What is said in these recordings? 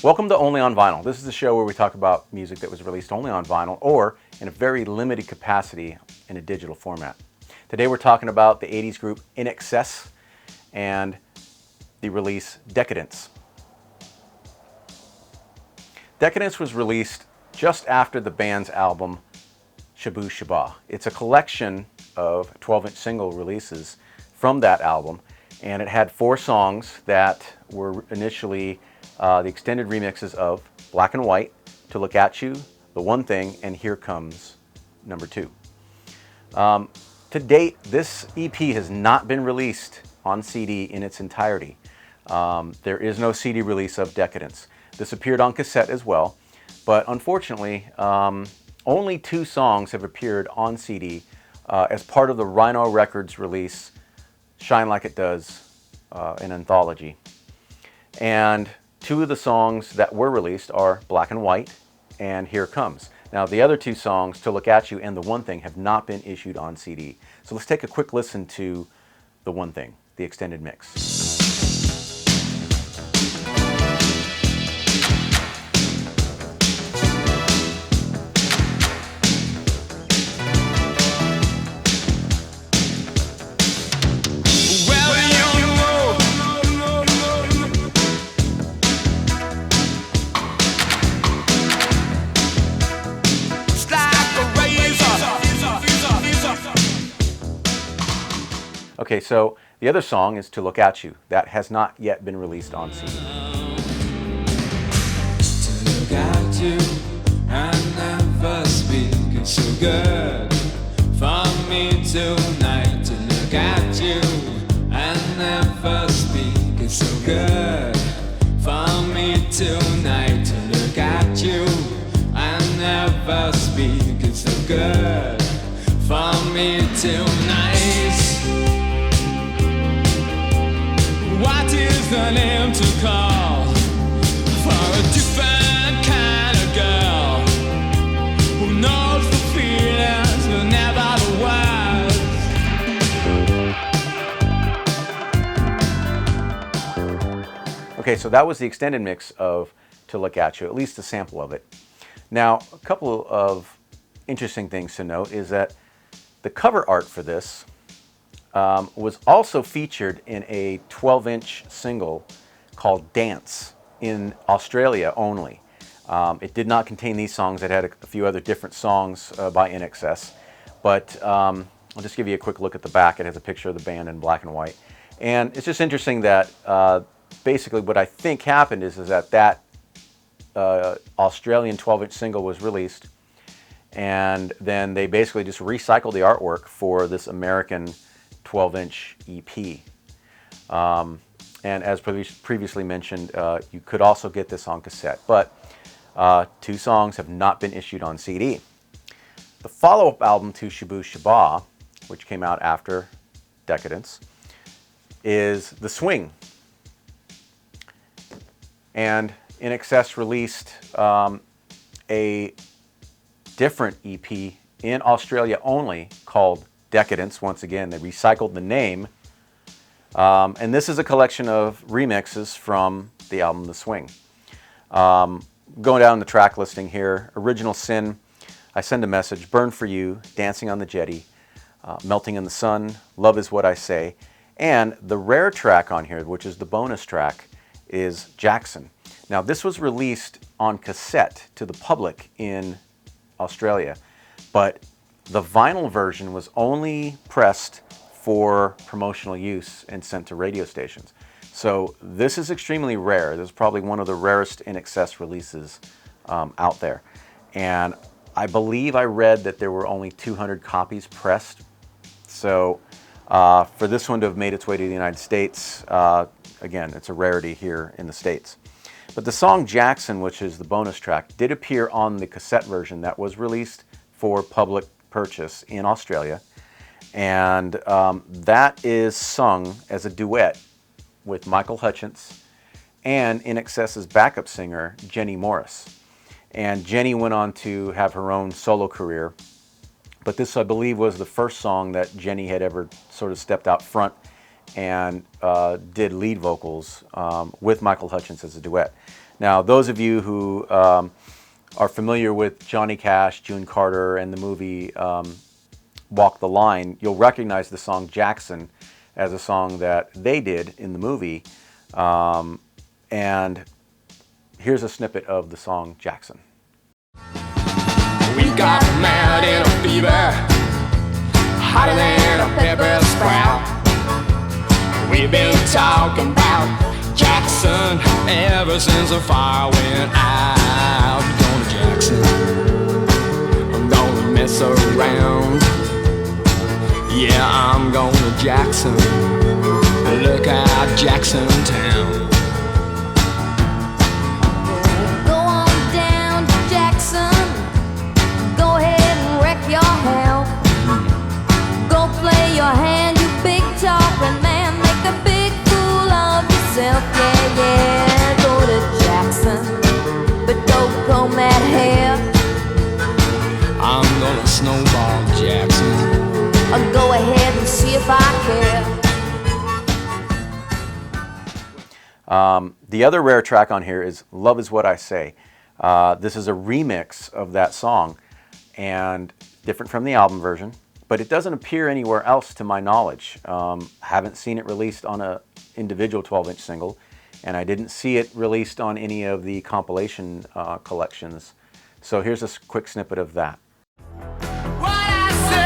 Welcome to Only on Vinyl. This is the show where we talk about music that was released only on vinyl or in a very limited capacity in a digital format. Today we're talking about the 80s group INXS and the release Dekadance. Dekadance was released just after the band's album Shabooh Shoobah. It's a collection of 12-inch single releases from that album, and it had 4 songs that were initially the extended remixes of Black and White, To Look At You, The One Thing, and Here Comes Number 2. To date, this EP has not been released on CD in its entirety. There is no CD release of Dekadance. This appeared on cassette as well, but unfortunately, only 2 songs have appeared on CD as part of the Rhino Records release, Shine Like It Does, an anthology. And 2 of the songs that were released are Black and White and Here Comes. Now the other 2 songs, To Look At You and The One Thing, have not been issued on CD. So let's take a quick listen to The One Thing, the extended mix. Okay, so the other song is To Look At You. That has not yet been released on CD. To look at you and never speak, it's so good for me tonight. To look at you and never speak, it's so good for me tonight. To look at you and never speak, it's so good for me tonight. What is the name to call for a different kind of girl who knows the feelings but never the words? Okay, so that was the extended mix of To Look At You, at least a sample of it. Now, a couple of interesting things to note is that the cover art for this was also featured in a 12-inch single called Dance in Australia only. It did not contain these songs. It had a few other different songs by INXS, but I'll just give you a quick look at the back. It has a picture of the band in black and white. And it's just interesting that basically what I think happened is that Australian 12-inch single was released, and then they basically just recycled the artwork for this American 12-inch EP. And as previously mentioned, you could also get this on cassette, but 2 songs have not been issued on CD. The follow-up album to Shabooh Shoobah, which came out after Dekadance, is The Swing. And INXS released a different EP in Australia only called Dekadance. Once again, they recycled the name, and this is a collection of remixes from the album The Swing. Going down the track listing here: Original Sin, I Send a Message, Burn for You, Dancing on the Jetty, Melting in the Sun, Love Is What I Say, and the rare track on here, which is the bonus track, is Jackson. Now this was released on cassette to the public in Australia, but the vinyl version was only pressed for promotional use and sent to radio stations. So this is extremely rare. This is probably one of the rarest INXS releases out there. And I believe I read that there were only 200 copies pressed. So for this one to have made its way to the United States, again, it's a rarity here in the States. But the song Jackson, which is the bonus track, did appear on the cassette version that was released for public purchase in Australia, and that is sung as a duet with Michael Hutchence and INXS's backup singer Jenny Morris. And Jenny went on to have her own solo career, but this I believe was the first song that Jenny had ever sort of stepped out front and did lead vocals with Michael Hutchence as a duet. Now, those of you who are familiar with Johnny Cash, June Carter, and the movie Walk the Line, you'll recognize the song Jackson as a song that they did in the movie. And here's a snippet of the song Jackson. We got mad in a fever, hotter than a pepper sprout. We've been talking about Jackson ever since the fire went out. Going to Jackson, I'm gonna mess around. Yeah, I'm going to Jackson. Look out, Jackson Town. Go on down to Jackson. Go ahead and wreck your hell. Go play your hand, you big talking man. Make a big fool of yourself. Yeah, yeah. Go to Jackson, but don't comb that hair. I'm gonna snowball Jackson. Go ahead and see if I care. The other rare track on here is Love Is What I Say. This is a remix of that song and different from the album version, but it doesn't appear anywhere else to my knowledge. Haven't seen it released on an individual 12-inch single, and I didn't see it released on any of the compilation collections. So here's a quick snippet of that. What I say.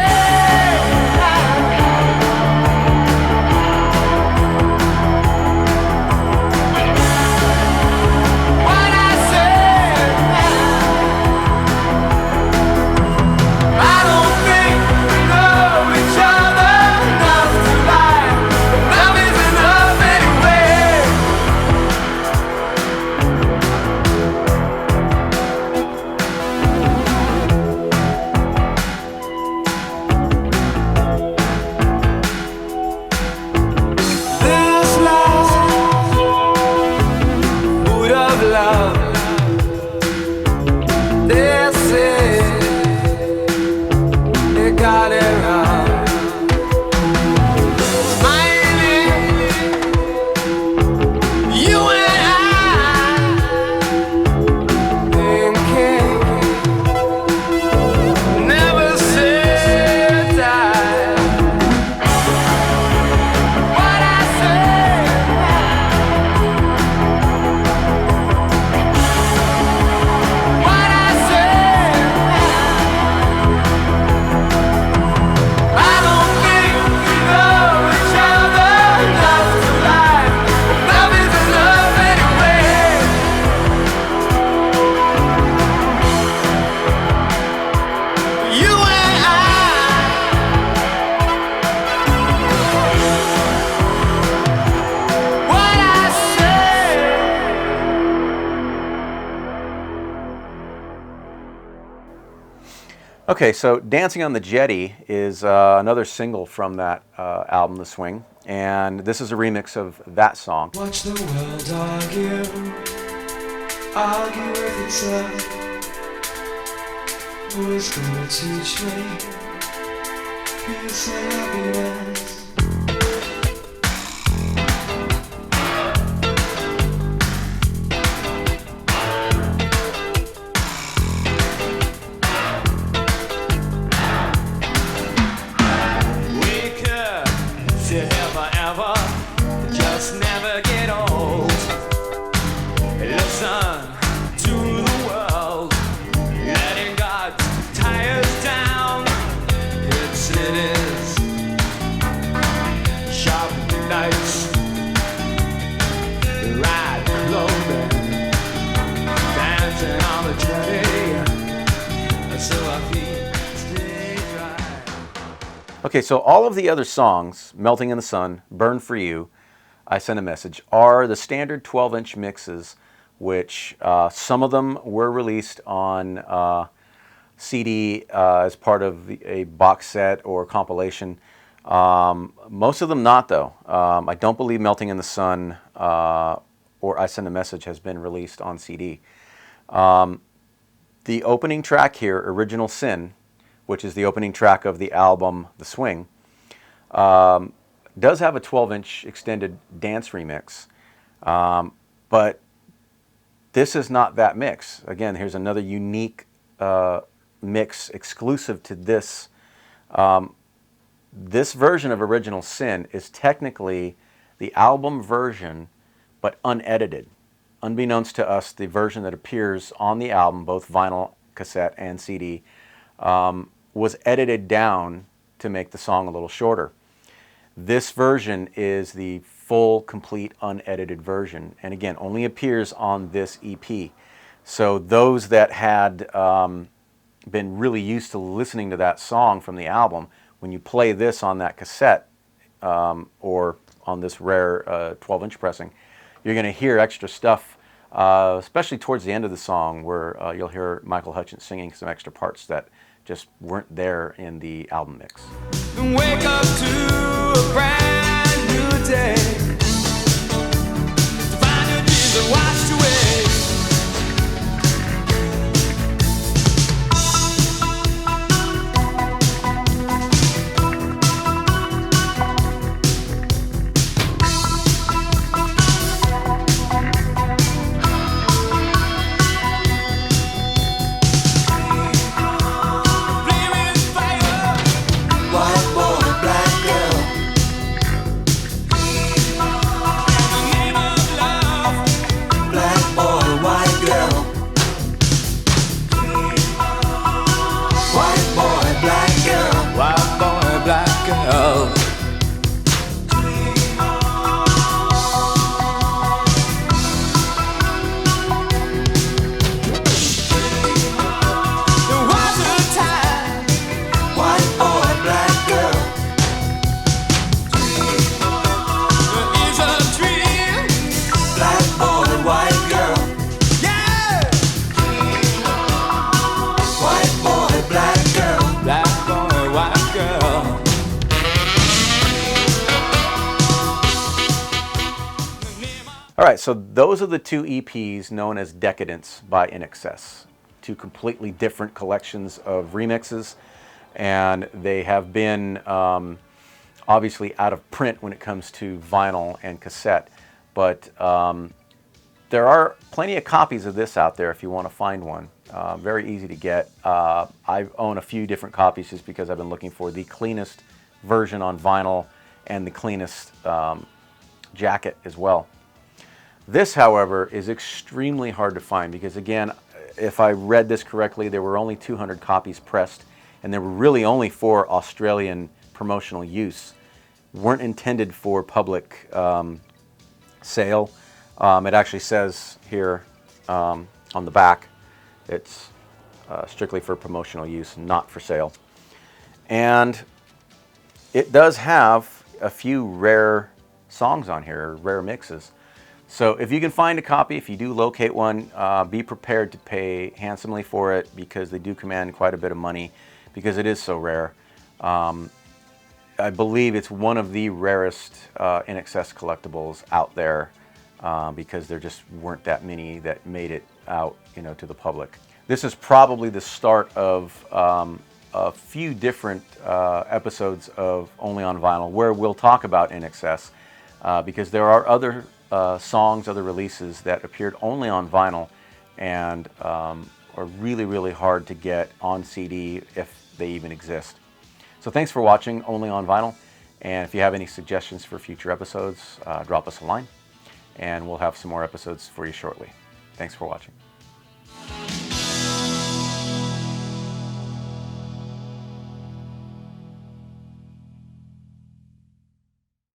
Okay, so Dancing on the Jetty is another single from that album, The Swing, and this is a remix of that song. Watch the world argue with itself. Who is gonna teach me peace and happiness? Okay, so all of the other songs, Melting in the Sun, Burn for You, I Sent a Message, are the standard 12-inch mixes, which some of them were released on CD as part of a box set or compilation. Most of them not, though. I don't believe Melting in the Sun or I Sent a Message has been released on CD. The opening track here, Original Sin, which is the opening track of the album The Swing, does have a 12-inch extended dance remix, but This is not that mix. Again, here's another unique mix exclusive to this. This version of Original Sin is technically the album version, but unedited. Unbeknownst to us, the version that appears on the album, both vinyl, cassette, and CD, was edited down to make the song a little shorter. This version is the full, complete, unedited version, and again, only appears on this EP. So those that had been really used to listening to that song from the album, when you play this on that cassette or on this rare 12-inch pressing, you're going to hear extra stuff, especially towards the end of the song, where you'll hear Michael Hutchence singing some extra parts that just weren't there in the album mix. Wake up to a brand new day. To find your dreams are washed away. All right, so those are the two EPs known as Dekadance by INXS. Two completely different collections of remixes, and they have been obviously out of print when it comes to vinyl and cassette, but there are plenty of copies of this out there if you want to find one. Very easy to get. I own a few different copies just because I've been looking for the cleanest version on vinyl and the cleanest jacket as well. This, however, is extremely hard to find because, again, if I read this correctly, there were only 200 copies pressed, and they were really only for Australian promotional use. Weren't intended for public sale. It actually says here on the back, it's strictly for promotional use, not for sale. And it does have a few rare songs on here, rare mixes. So if you can find a copy, if you do locate one, be prepared to pay handsomely for it because they do command quite a bit of money because it is so rare. I believe it's one of the rarest INXS collectibles out there because there just weren't that many that made it out, to the public. This is probably the start of a few different episodes of Only on Vinyl where we'll talk about INXS because there are other songs, other releases that appeared only on vinyl and are really, really hard to get on CD if they even exist. So thanks for watching Only on Vinyl, and if you have any suggestions for future episodes, drop us a line and we'll have some more episodes for you shortly. Thanks for watching.